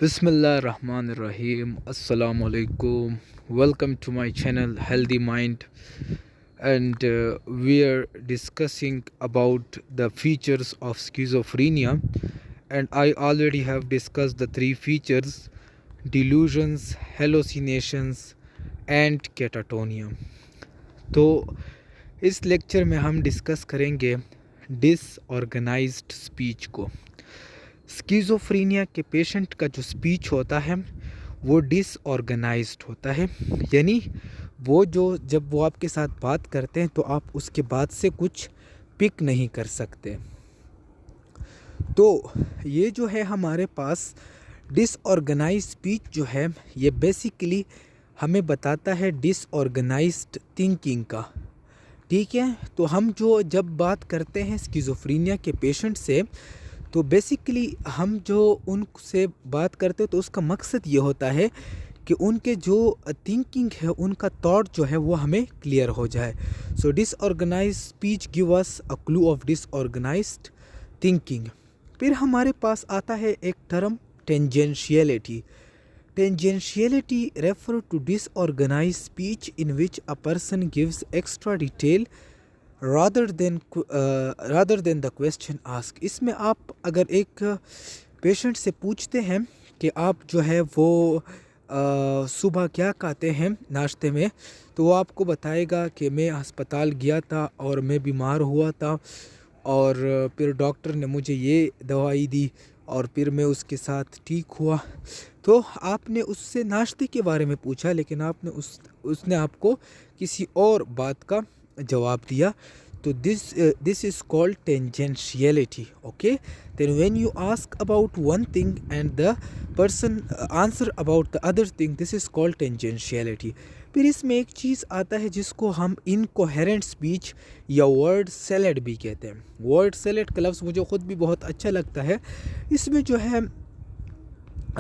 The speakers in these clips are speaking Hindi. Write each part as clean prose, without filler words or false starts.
Bismillahirrahmanirrahim. Assalamu alaikum. Welcome to my channel Healthy Mind, and we are discussing about the features of schizophrenia. And I already have discussed the three features: delusions, hallucinations and catatonia. तो इस लेक्चर में हम डिस्कस करेंगे डिसऑर्गेनाइज्ड स्पीच को। स्किज़ोफ्रेनिया के पेशेंट का जो स्पीच होता है वो डिसऑर्गेनाइज्ड होता है, यानी वो जब वो आपके साथ बात करते हैं तो आप उसके बाद से कुछ पिक नहीं कर सकते। तो ये जो है हमारे पास डिसऑर्गेनाइज्ड स्पीच जो है ये बेसिकली हमें बताता है डिसऑर्गेनाइज्ड थिंकिंग का। ठीक है, तो हम जब बात करते हैं स्किज़ोफ्रेनिया के पेशेंट से तो बेसिकली हम जो उनसे बात करते हैं तो उसका मकसद ये होता है कि उनके जो थिंकिंग है, उनका थॉट जो है वो हमें क्लियर हो जाए। So disorganized speech give us a clue of disorganized thinking. फिर हमारे पास आता है एक term tangentiality. Tangentiality refer to disorganized speech in which a person gives extra detail rather than the question asked। इसमें आप अगर एक पेशेंट से पूछते हैं कि आप जो है वो सुबह क्या खाते हैं नाश्ते में, तो वो आपको बताएगा कि मैं अस्पताल गया था और मैं बीमार हुआ था और फिर डॉक्टर ने मुझे ये दवाई दी और फिर मैं उसके साथ ठीक हुआ। तो आपने उससे नाश्ते के बारे में पूछा, लेकिन उसने आपको किसी और बात का जवाब दिया। तो this is called tangentiality. Okay, then when you ask about one thing and the person answer about the other thing, this is called tangentiality। फिर इसमें एक चीज़ आता है जिसको हम इनकोहेरेंट स्पीच या वर्ड सैलेड भी कहते हैं। वर्ड सैलेड का लफ्ज़ मुझे ख़ुद भी बहुत अच्छा लगता है। इसमें जो है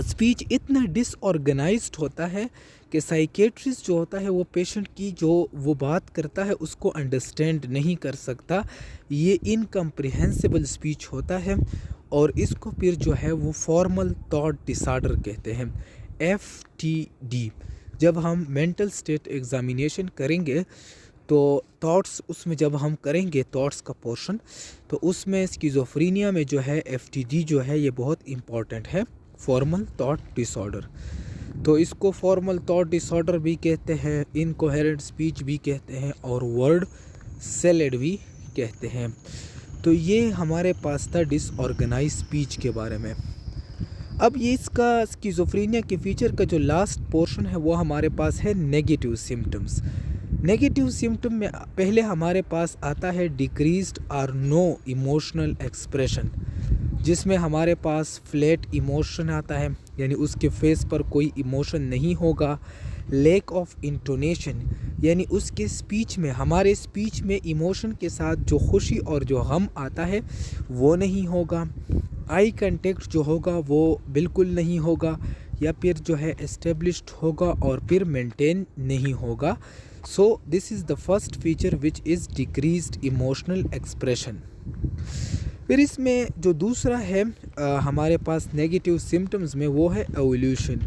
स्पीच इतना डिसऑर्गेनाइज्ड होता है कि साइकेट्रिस्ट जो होता है वो पेशेंट की जो वो बात करता है उसको अंडरस्टैंड नहीं कर सकता। ये इनकम्प्रिहेंसिबल स्पीच होता है और इसको फिर जो है वो फॉर्मल थॉट डिसऑर्डर कहते हैं, FTD। जब हम मेंटल स्टेट एग्जामिनेशन करेंगे तो थॉट्स उसमें जब हम करेंगे थॉट्स का पोर्शन, तो उसमें स्किज़ोफ्रेनिया में जो है FTD जो है ये बहुत इम्पॉर्टेंट है, फॉर्मल थॉट डिसऑर्डर। तो इसको फॉर्मल थॉट डिसऑर्डर भी कहते हैं, इनकोहेरेंट स्पीच भी कहते हैं और वर्ड सैलेड भी कहते हैं। तो ये हमारे पास था डिसऑर्गेनाइज्ड स्पीच के बारे में। अब ये इसका स्किज़ोफ्रेनिया के फीचर का जो लास्ट पोर्शन है वो हमारे पास है नेगेटिव सिम्टम्स। नेगेटिव सिम्टम में पहले हमारे पास आता है डिक्रीज्ड और नो इमोशनल एक्सप्रेशन, जिसमें हमारे पास फ्लैट इमोशन आता है, यानी उसके फेस पर कोई इमोशन नहीं होगा। लैक ऑफ इंटोनेशन, यानी उसके स्पीच में, हमारे स्पीच में इमोशन के साथ जो खुशी और जो गम आता है वो नहीं होगा। आई कांटेक्ट जो होगा वो बिल्कुल नहीं होगा, या फिर जो है एस्टेब्लिश्ड होगा और फिर मेंटेन नहीं होगा। So this is the first feature which is decreased emotional expression. फिर इसमें जो दूसरा है हमारे पास नेगेटिव सिम्टम्स में वो है एवोल्यूशन।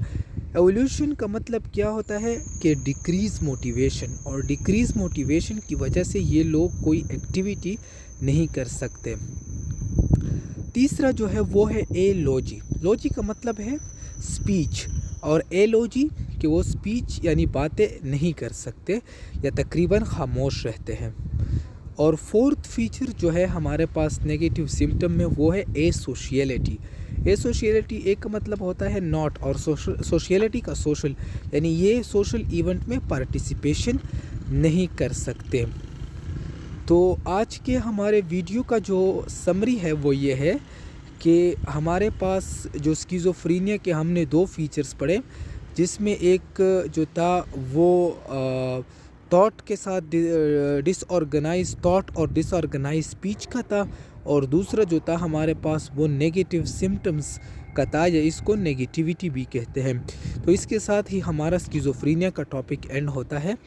एवोल्यूशन का मतलब क्या होता है कि डिक्रीज़ मोटिवेशन, और डिक्रीज़ मोटिवेशन की वजह से ये लोग कोई एक्टिविटी नहीं कर सकते। तीसरा जो है वो है एलॉजी। लॉजी का मतलब है स्पीच, और एलॉजी कि वो स्पीच यानी बातें नहीं कर सकते या तकरीबन खामोश रहते हैं। और फोर्थ फीचर जो है हमारे पास नेगेटिव सिम्टम में वो है एसोशियलिटी। एसोशियलिटी एक का मतलब होता है नॉट, और सोशियलिटी का सोशल, यानी ये सोशल इवेंट में पार्टिसिपेशन नहीं कर सकते। तो आज के हमारे वीडियो का जो समरी है वो ये है कि हमारे पास जो स्किज़ोफ्रेनिया के हमने दो फीचर्स पढ़े, जिसमें एक जो था वो थॉट के साथ डिसऑर्गेनाइज थॉट और डिसऑर्गेनाइज स्पीच का था, और दूसरा जो था हमारे पास वो नेगेटिव सिम्टम्स का था, या इसको नेगेटिविटी भी कहते हैं। तो इसके साथ ही हमारा स्किज़ोफ्रेनिया का टॉपिक एंड होता है।